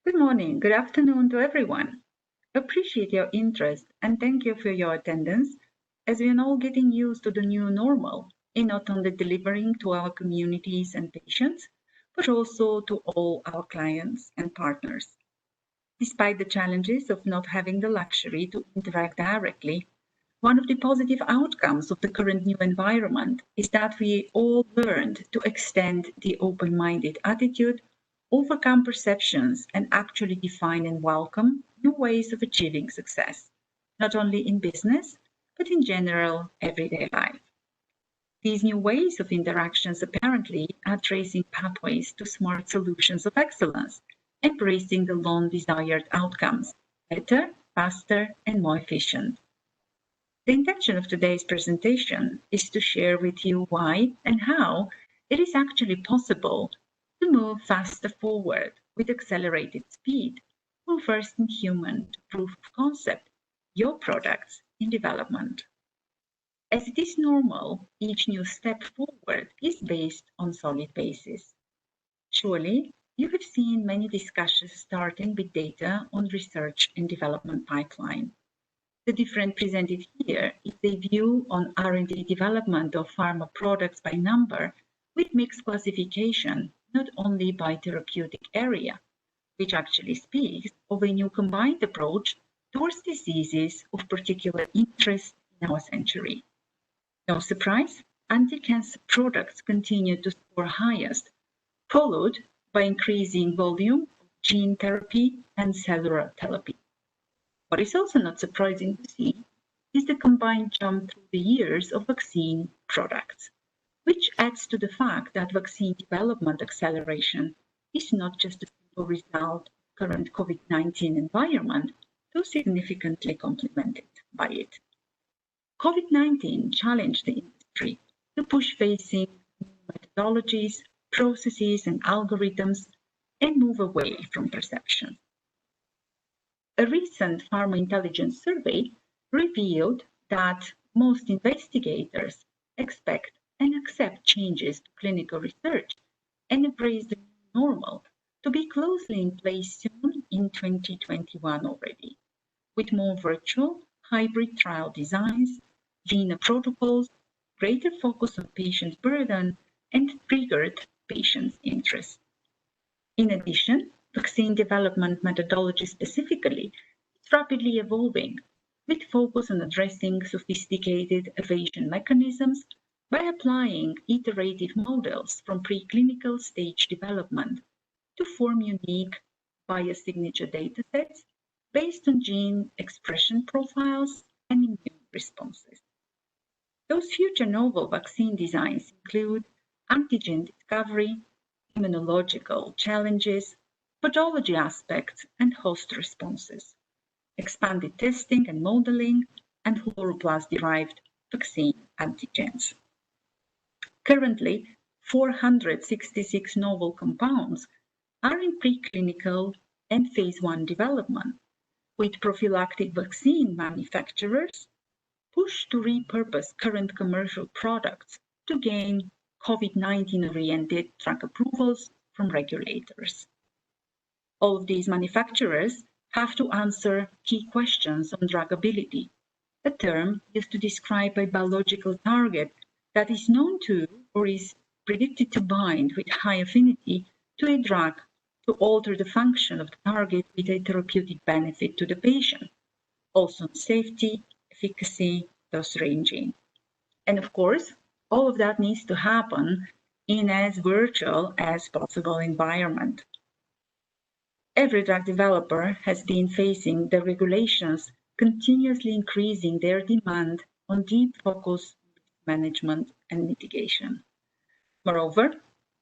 Good morning, good afternoon to everyone. Appreciate your interest and thank you for your attendance as we are all getting used to the new normal in not only delivering to our communities and patients, but also to all our clients and partners. Despite the challenges of not having the luxury to interact directly, one of the positive outcomes of the current new environment is that we all learned to extend the open-minded attitude, overcome perceptions, and actually define and welcome new ways of achieving success, not only in business, but in general everyday life. These new ways of interactions apparently are tracing pathways to smart solutions of excellence, embracing the long desired outcomes, better, faster, and more efficient. The intention of today's presentation is to share with you why and how it is actually possible to move faster forward with accelerated speed from first in human to proof of concept, your products in development. As it is normal, each new step forward is based on solid basis. Surely, you have seen many discussions starting with data on research and development pipeline. The difference presented here is a view on R&D development of pharma products by number with mixed classification, not only by therapeutic area, which actually speaks of a new combined approach towards diseases of particular interest in our century. No surprise, anti-cancer products continue to score highest, followed by increasing volume of gene therapy and cellular therapy. What is also not surprising to see is the combined jump through the years of vaccine products, which adds to the fact that vaccine development acceleration is not just a simple result of current COVID-19 environment, though significantly complemented by it. COVID-19 challenged the industry to push facing new methodologies, processes, and algorithms and move away from perception. A recent pharma intelligence survey revealed that most investigators expect and accept changes to clinical research and embrace the new normal to be closely in place soon in 2021 already, with more virtual, hybrid trial designs, leaner protocols, greater focus on patient burden, and triggered patients' interest. In addition, vaccine development methodology specifically is rapidly evolving, with focus on addressing sophisticated evasion mechanisms by applying iterative models from preclinical stage development to form unique biosignature datasets based on gene expression profiles and immune responses. Those future novel vaccine designs include antigen discovery, immunological challenges, pathology aspects, and host responses, expanded testing and modeling, and chloroplast-derived vaccine antigens. Currently, 466 novel compounds are in preclinical and phase 1 development, with prophylactic vaccine manufacturers pushed to repurpose current commercial products to gain COVID-19-oriented drug approvals from regulators. All of these manufacturers have to answer key questions on druggability, a term used to describe a biological target that is known to or is predicted to bind with high affinity to a drug to alter the function of the target with a therapeutic benefit to the patient, also on safety, efficacy, dose ranging. And of course, all of that needs to happen in as virtual as possible environment. Every drug developer has been facing the regulations continuously increasing their demand on deep focus management and mitigation. Moreover,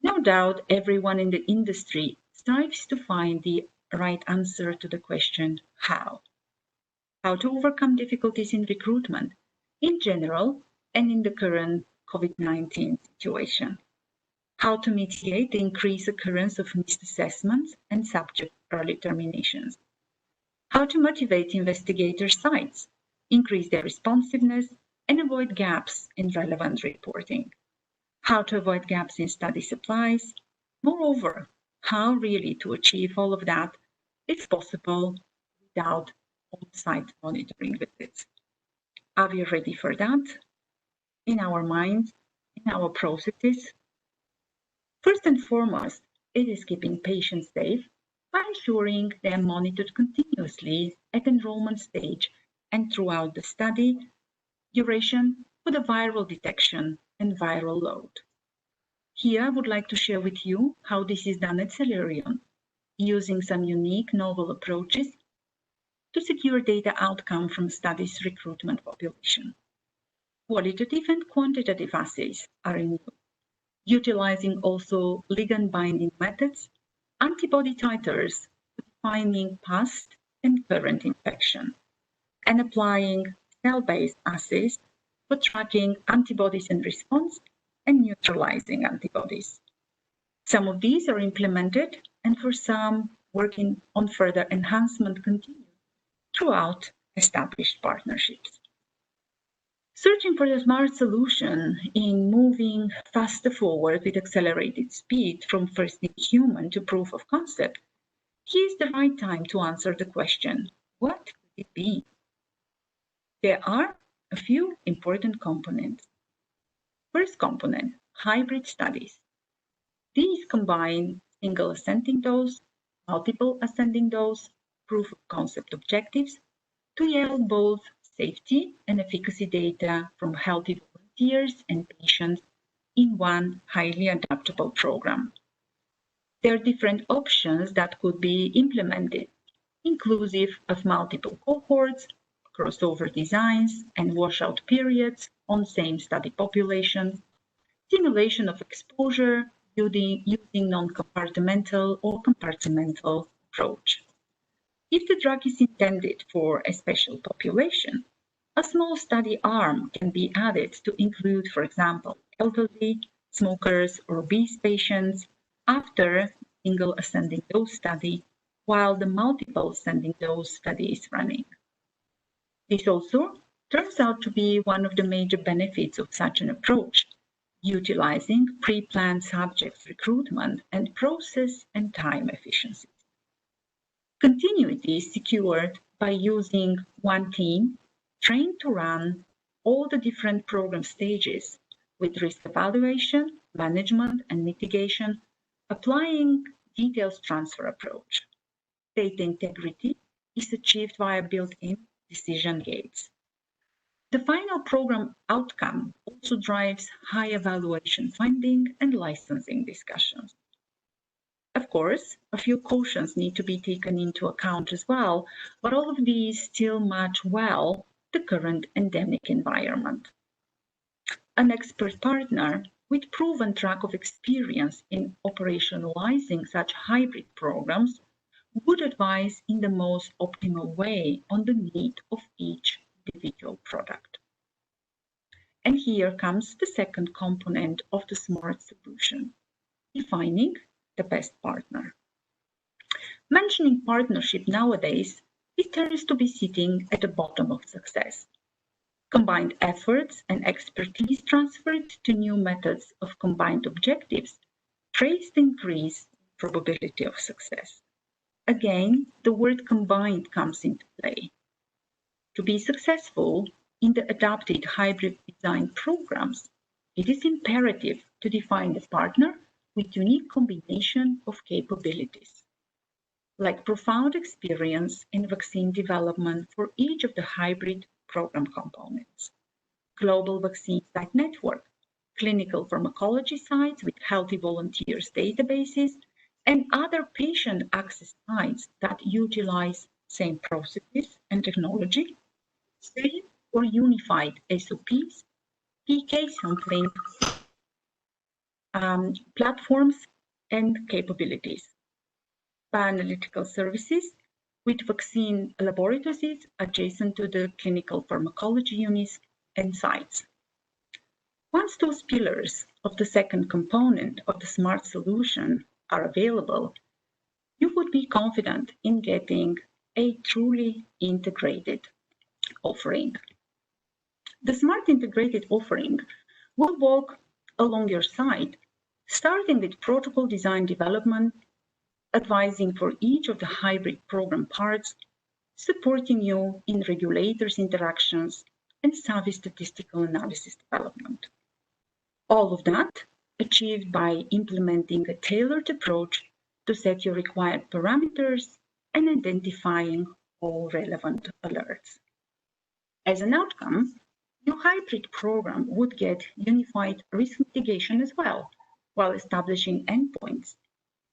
no doubt everyone in the industry strives to find the right answer to the question how. How to overcome difficulties in recruitment in general and in the current COVID-19 situation. How to mitigate the increased occurrence of missed assessments and subject early terminations. How to motivate investigator sites, increase their responsiveness, and avoid gaps in relevant reporting. How to avoid gaps in study supplies. Moreover, how really to achieve all of that if possible, without on-site monitoring visits. Are we ready for that? In our minds, in our processes? First and foremost, it is keeping patients safe by ensuring they are monitored continuously at enrollment stage and throughout the study duration for the viral detection and viral load. Here I would like to share with you how this is done at Celerion, using some unique novel approaches to secure data outcome from studies recruitment population. Qualitative and quantitative assays are in use, utilizing also ligand binding methods, antibody titers defining past and current infection, and applying cell-based assays for tracking antibodies in response and neutralizing antibodies. Some of these are implemented, and for some, working on further enhancement continues throughout established partnerships. Searching for the smart solution in moving faster forward with accelerated speed from first in human to proof of concept, here is the right time to answer the question, what could it be? There are a few important components. First component, hybrid studies. These combine single ascending dose, multiple ascending dose, proof of concept objectives to yield both safety and efficacy data from healthy volunteers and patients in one highly adaptable program. There are different options that could be implemented, inclusive of multiple cohorts, crossover designs, and washout periods on same study populations, simulation of exposure using non-compartmental or compartmental approach. If the drug is intended for a special population, a small study arm can be added to include, for example, elderly, smokers, or obese patients after single ascending dose study, while the multiple ascending dose study is running. This also turns out to be one of the major benefits of such an approach, utilizing pre-planned subjects recruitment and process and time efficiency. Continuity is secured by using one team trained to run all the different program stages with risk evaluation, management, and mitigation, applying details transfer approach. Data integrity is achieved via built-in decision gates. The final program outcome also drives high evaluation funding and licensing discussions. Of course, a few cautions need to be taken into account as well, but all of these still match well the current endemic environment. An expert partner with proven track of experience in operationalizing such hybrid programs would advise in the most optimal way on the need of each individual product. And here comes the second component of the smart solution, defining the best partner. Mentioning partnership nowadays, it tends to be sitting at the bottom of success. Combined efforts and expertise transferred to new methods of combined objectives trace the increased probability of success. Again, the word combined comes into play. To be successful in the adapted hybrid design programs, it is imperative to define the partner with unique combination of capabilities, like profound experience in vaccine development for each of the hybrid program components, global vaccine site network, clinical pharmacology sites with healthy volunteers databases, and other patient access sites that utilize same processes and technology, same or unified SOPs, PK sampling, platforms and capabilities, bioanalytical services with vaccine laboratories adjacent to the clinical pharmacology units and sites. Once those pillars of the second component of the smart solution are available, you would be confident in getting a truly integrated offering. The smart integrated offering will walk along your side, starting with protocol design development, advising for each of the hybrid program parts, supporting you in regulators' interactions, and savvy statistical analysis development. All of that achieved by implementing a tailored approach to set your required parameters and identifying all relevant alerts. As an outcome, your hybrid program would get unified risk mitigation as well, while establishing endpoints,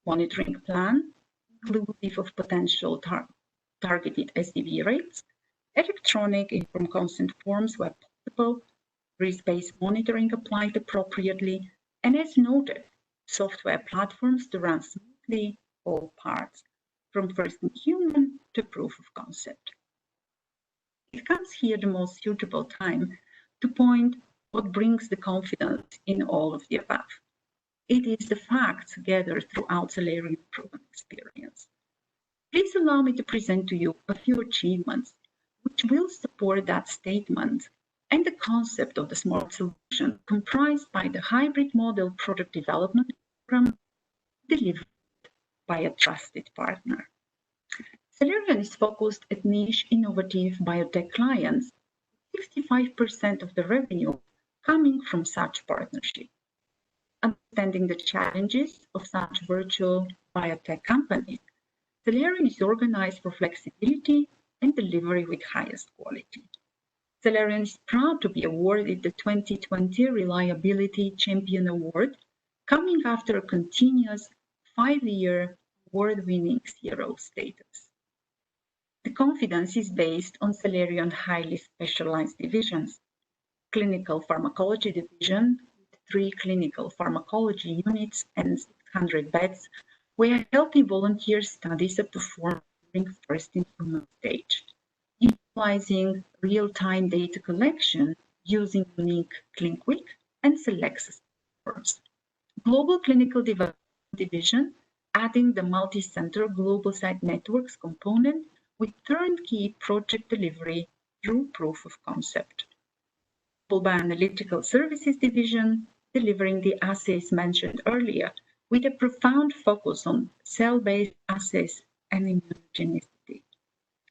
monitoring plan, inclusive of potential targeted SDV rates, electronic informed consent forms where possible, risk-based monitoring applied appropriately, and as noted, software platforms to run smoothly all parts, from first in human to proof of concept. It comes here the most suitable time to point what brings the confidence in all of the above. It is the facts gathered throughout Celerion proven experience. Please allow me to present to you a few achievements which will support that statement and the concept of the smart solution comprised by the hybrid model product development program delivered by a trusted partner. Celerion is focused at niche innovative biotech clients, 65% of the revenue coming from such partnership. Understanding the challenges of such virtual biotech companies, Celerion is organized for flexibility and delivery with highest quality. Celerion is proud to be awarded the 2020 Reliability Champion Award, coming after a continuous 5-year award-winning CRO status. The confidence is based on Celerion highly specialized divisions. Clinical Pharmacology Division, with 3 clinical pharmacology units and 600 beds, where healthy volunteer studies are performed during first-in-human stage, utilizing real-time data collection using unique ClinQuick and Selexis platforms. Global Clinical Development Division, adding the multi-center global site networks component with turnkey project delivery through proof of concept. Bioanalytical Services Division, delivering the assays mentioned earlier, with a profound focus on cell-based assays and immunogenicity.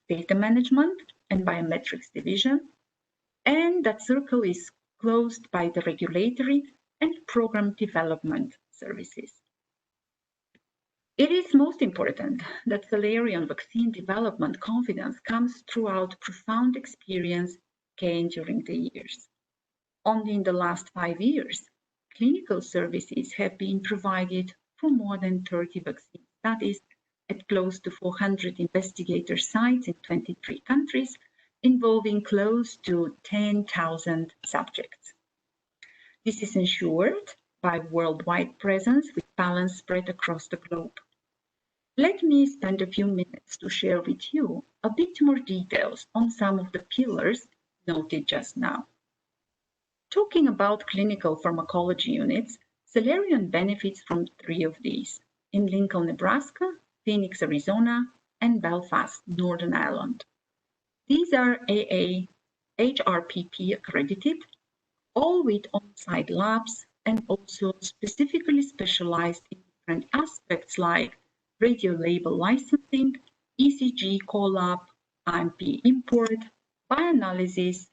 Data Management and Biometrics Division, and that circle is closed by the Regulatory and Program Development Services. It is most important that Celerion vaccine development confidence comes throughout profound experience gained during the years. Only in the last 5 years, clinical services have been provided for more than 30 vaccine studies at close to 400 investigator sites in 23 countries, involving close to 10,000 subjects. This is ensured by worldwide presence with balance spread across the globe. Let me spend a few minutes to share with you a bit more details on some of the pillars noted just now. Talking about clinical pharmacology units, Celerion benefits from 3 of these in Lincoln, Nebraska, Phoenix, Arizona, and Belfast, Northern Ireland. These are AA HRPP accredited, all with on-site labs and also specifically specialized in different aspects like radio label licensing, ECG collab, IMP import, bioanalysis,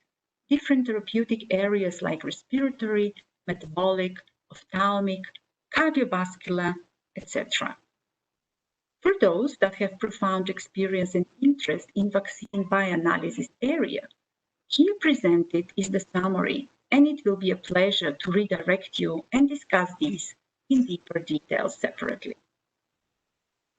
different therapeutic areas like respiratory, metabolic, ophthalmic, cardiovascular, etc. For those that have profound experience and interest in vaccine bioanalysis area, here presented is the summary, and it will be a pleasure to redirect you and discuss these in deeper detail separately.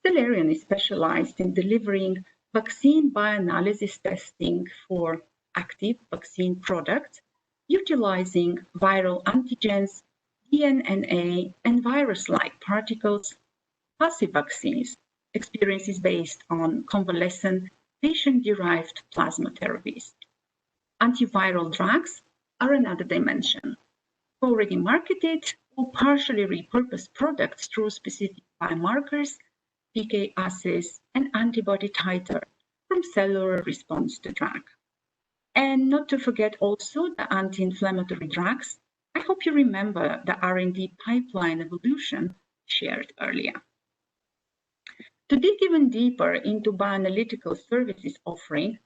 Celerion is specialized in delivering vaccine bioanalysis testing for active vaccine products, utilizing viral antigens, DNA, and virus-like particles. Passive vaccines, experiences based on convalescent patient-derived plasma therapies. Antiviral drugs are another dimension. Already marketed or partially repurposed products through specific biomarkers, PK assays, and antibody titer from cellular response to drug. And not to forget also the anti-inflammatory drugs. I hope you remember the R&D pipeline evolution shared earlier. To dig even deeper into bioanalytical services offering,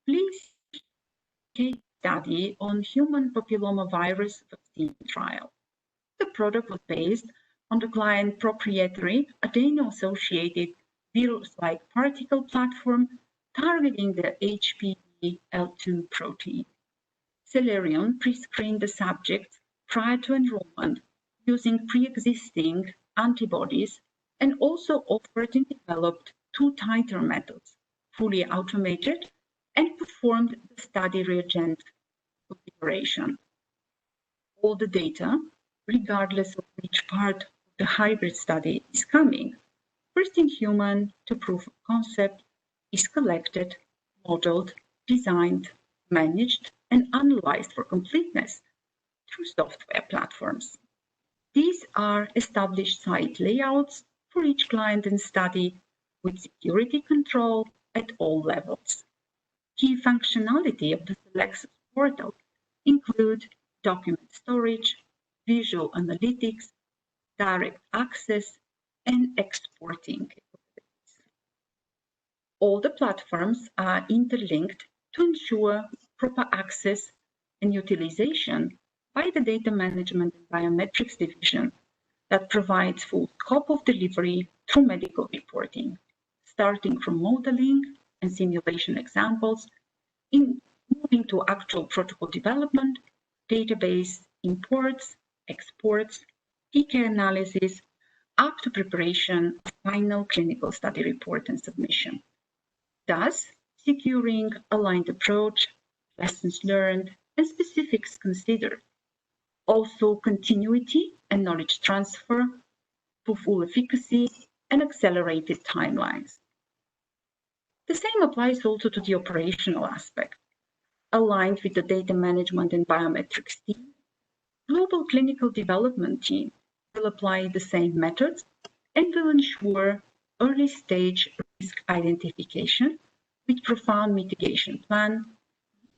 please see a case study on human papillomavirus vaccine trial. The product was based on the client proprietary adeno-associated virus-like particle platform targeting the HPV-L2 protein. Celerion pre-screened the subjects prior to enrollment using pre-existing antibodies and also offered and developed two titer methods, fully automated, and performed the study reagent configuration. All the data, regardless of which part of the hybrid study is coming, first in human to proof of concept, is collected, modeled, designed, managed, and analyzed for completeness through software platforms. These are established site layouts for each client and study with security control at all levels. Key functionality of the Celexus portal include document storage, visual analytics, direct access, and exporting capabilities. All the platforms are interlinked to ensure proper access and utilization by the Data Management and Biometrics division that provides full scope of delivery through medical reporting, starting from modeling and simulation examples, in moving to actual protocol development, database imports, exports, PK analysis, up to preparation of final clinical study report and submission. Thus, securing aligned approach, lessons learned, and specifics considered. Also, continuity and knowledge transfer for full efficacy and accelerated timelines. The same applies also to the operational aspect. Aligned with the data management and biometrics team, global clinical development team will apply the same methods and will ensure early stage risk identification with profound mitigation plan,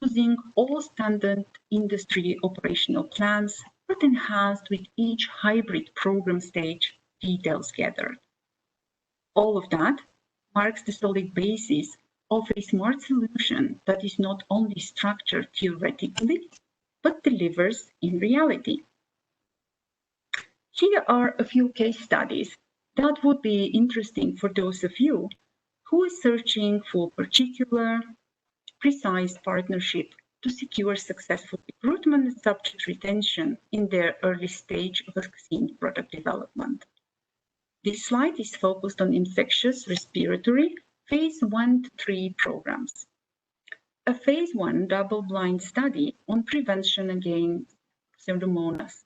using all standard industry operational plans, but enhanced with each hybrid program stage details gathered. All of that marks the solid basis of a smart solution that is not only structured theoretically, but delivers in reality. Here are a few case studies that would be interesting for those of you who are searching for particular, precise partnership to secure successful recruitment and subject retention in their early stage of vaccine product development. This slide is focused on infectious respiratory phase 1 to 3 programs. A phase 1 double-blind study on prevention against Pseudomonas,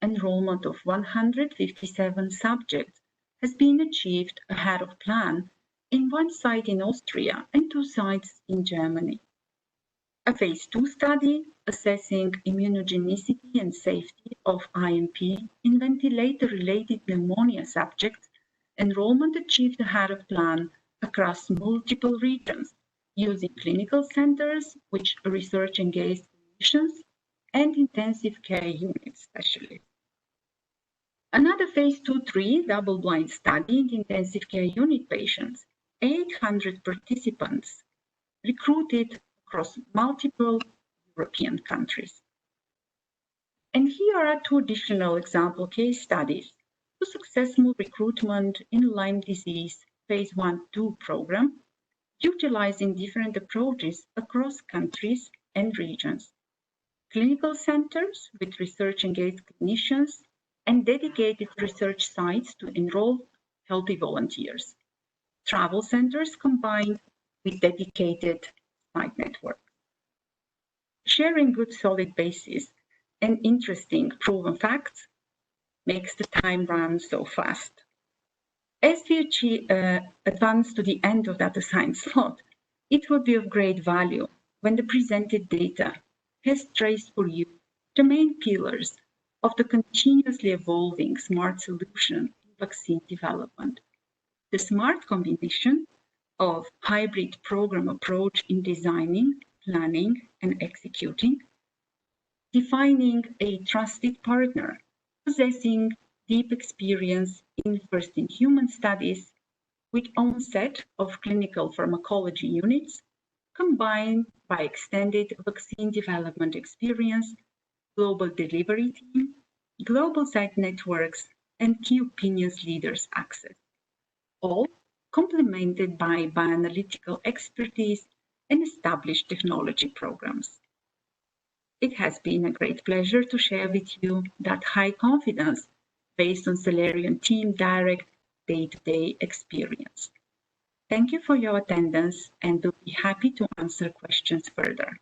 enrollment of 157 subjects has been achieved ahead of plan in one site in Austria and 2 sites in Germany. A phase 2 study assessing immunogenicity and safety of IMP in ventilator-related pneumonia subjects, enrollment achieved ahead of plan across multiple regions using clinical centers, which research engaged clinicians and intensive care unit specialists. Another phase 2-3 double-blind study in intensive care unit patients, 800 participants recruited across multiple European countries. And here are 2 additional example case studies to successful recruitment in Lyme disease phase 1-2 program, utilizing different approaches across countries and regions. Clinical centers with research-engaged clinicians and dedicated research sites to enroll healthy volunteers. Travel centers combined with dedicated site network. Sharing good solid basis and interesting proven facts makes the time run so fast. As we advance to the end of that assigned slot, it will be of great value when the presented data has traced for you the main pillars of the continuously evolving smart solution in vaccine development. The smart combination of hybrid program approach in designing, planning, and executing, defining a trusted partner, possessing deep experience in first-in-human studies, with own set of clinical pharmacology units, combined by extended vaccine development experience, global delivery team, global site networks, and key opinion leaders access, all complemented by bioanalytical expertise and established technology programs. It has been a great pleasure to share with you that high confidence based on Celerion team direct day-to-day experience. Thank you for your attendance and we'll be happy to answer questions further.